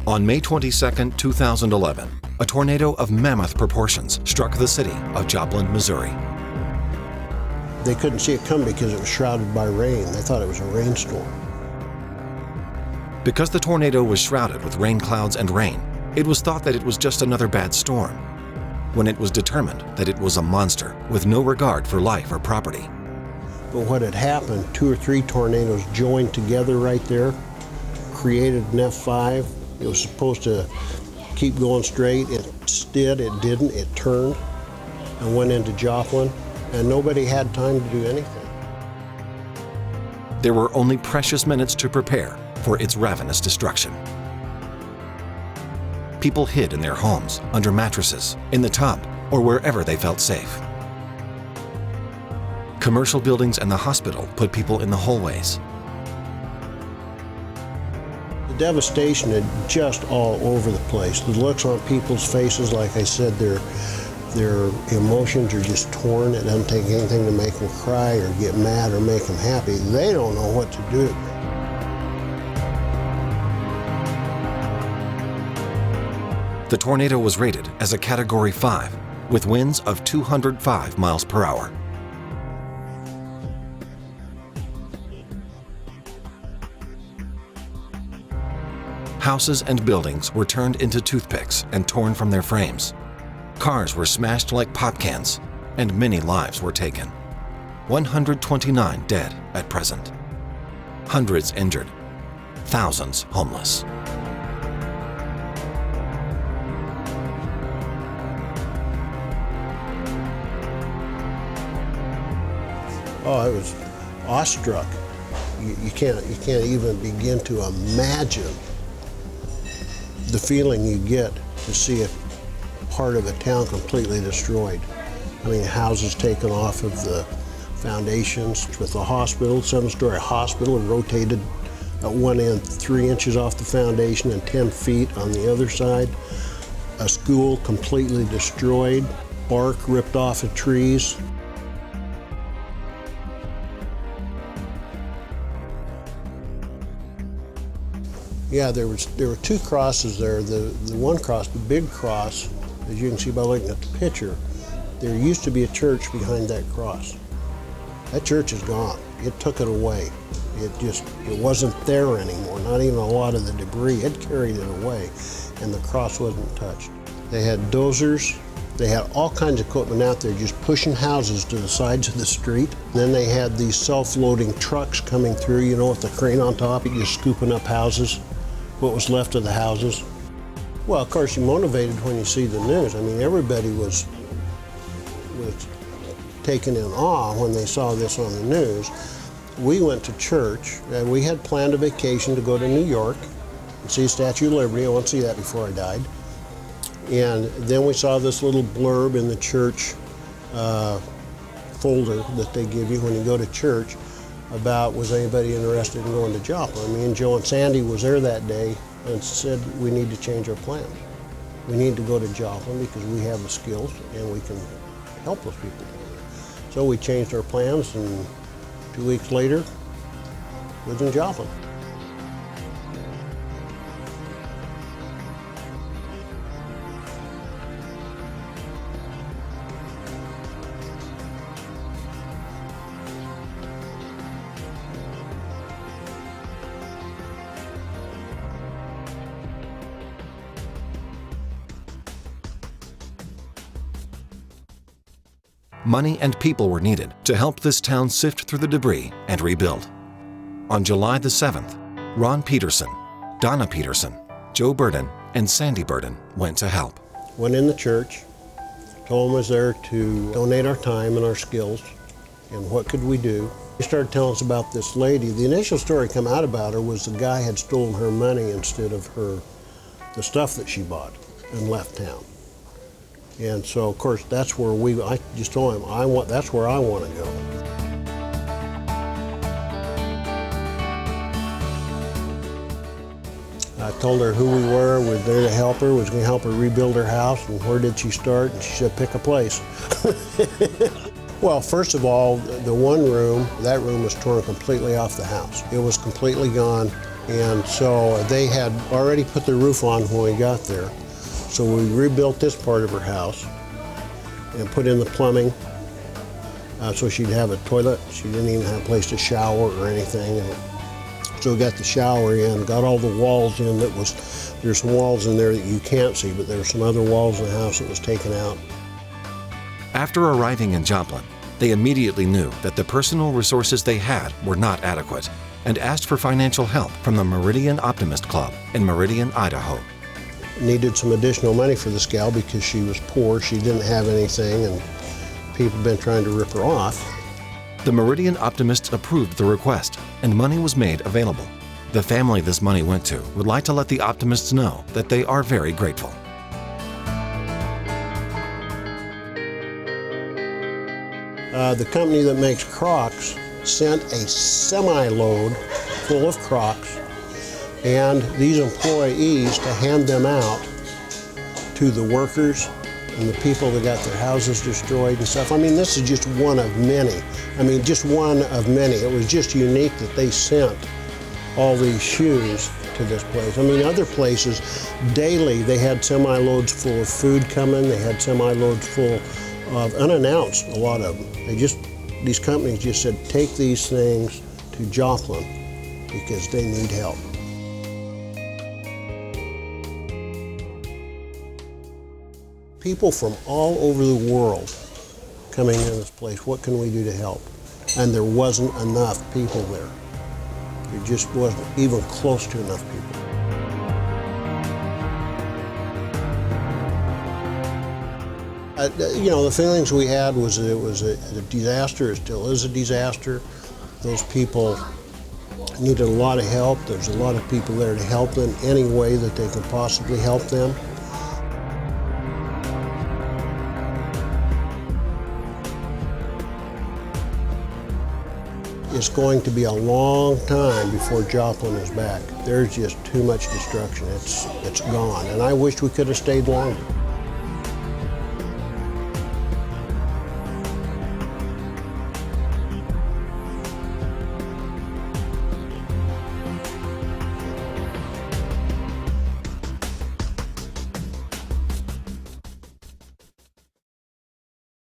On May 22, 2011, a tornado of mammoth proportions struck the city of Joplin, Missouri. They couldn't see it come because it was shrouded by rain. They thought it was a rainstorm. Because the tornado was shrouded with rain clouds and rain, it was thought that it was just another bad storm, when it was determined that it was a monster with no regard for life or property. But what had happened, 2 or 3 tornadoes joined together right there, created an F5. It was supposed to keep going straight. It did, it didn't, it turned and went into Joplin, and nobody had time to do anything. There were only precious minutes to prepare for its ravenous destruction. People hid in their homes, under mattresses, in the tub, or wherever they felt safe. Commercial buildings and the hospital put people in the hallways. The devastation is just all over the place. The looks on people's faces, like I said, their emotions are just torn. It doesn't take anything to make them cry or get mad or make them happy. They don't know what to do. The tornado was rated as a Category 5 with winds of 205 miles per hour. Houses and buildings were turned into toothpicks and torn from their frames. Cars were smashed like pop cans, and many lives were taken. 129 dead at present. Hundreds injured. Thousands homeless. Oh, I was awestruck. You can't even begin to imagine the feeling you get to see a part of a town completely destroyed. I mean, houses taken off of the foundations with the hospital, 7-story hospital, rotated at one end 3 inches off the foundation and 10 feet on the other side. A school completely destroyed, bark ripped off of trees. Yeah, there were 2 crosses there. The one cross, the big cross, as you can see by looking at the picture, there used to be a church behind that cross. That church is gone. It took it away. It wasn't there anymore. Not even a lot of the debris. It carried it away, and the cross wasn't touched. They had dozers. They had all kinds of equipment out there just pushing houses to the sides of the street. Then they had these self-loading trucks coming through, you know, with the crane on top, just scooping up houses, what was left of the houses. Well, of course, you're motivated when you see the news. I mean, everybody was taken in awe when they saw this on the news. We went to church, and we had planned a vacation to go to New York and see Statue of Liberty. I want to see that before I died. And then we saw this little blurb in the church folder that they give you when you go to church about, was anybody interested in going to Joplin? Me and Joe and Sandy was there that day and said, we need to change our plan. We need to go to Joplin because we have the skills and we can help those people. So we changed our plans, and 2 weeks later, we was in Joplin. Money and people were needed to help this town sift through the debris and rebuild. On July the 7th, Ron Peterson, Donna Peterson, Joe Burden, and Sandy Burden went to help. Went in the church, told them I was there to donate our time and our skills, and what could we do. They started telling us about this lady. The initial story come out about her was the guy had stolen her money instead of the stuff that she bought and left town. And so, of course, that's where I just told him, that's where I want to go. I told her who we were there to help her, was going to help her rebuild her house, and where did she start? And she said, pick a place. Well, first of all, the one room, that room was torn completely off the house. It was completely gone. And so they had already put the roof on when we got there. So we rebuilt this part of her house and put in the plumbing so she'd have a toilet. She didn't even have a place to shower or anything. And so we got the shower in, got all the walls in. There's some walls in there that you can't see, but there were some other walls in the house that was taken out. After arriving in Joplin, they immediately knew that the personal resources they had were not adequate and asked for financial help from the Meridian Optimist Club in Meridian, Idaho. Needed some additional money for this gal because she was poor, she didn't have anything, and people had been trying to rip her off. The Meridian Optimists approved the request, and money was made available. The family this money went to would like to let the Optimists know that they are very grateful. The company that makes Crocs sent a semi-load full of Crocs and these employees to hand them out to the workers and the people that got their houses destroyed and stuff. I mean, this is just one of many. I mean, just one of many. It was just unique that they sent all these shoes to this place. I mean, other places, daily, they had semi-loads full of food coming. They had semi-loads full of unannounced, a lot of them. These companies just said, take these things to Joplin because they need help. People from all over the world coming in this place, what can we do to help? And there wasn't enough people there. There just wasn't even close to enough people. You know, the feelings we had was it was a disaster. It still is a disaster. Those people needed a lot of help. There's a lot of people there to help them any way that they could possibly help them. It's going to be a long time before Joplin is back. There's just too much destruction. It's gone, and I wish we could have stayed longer.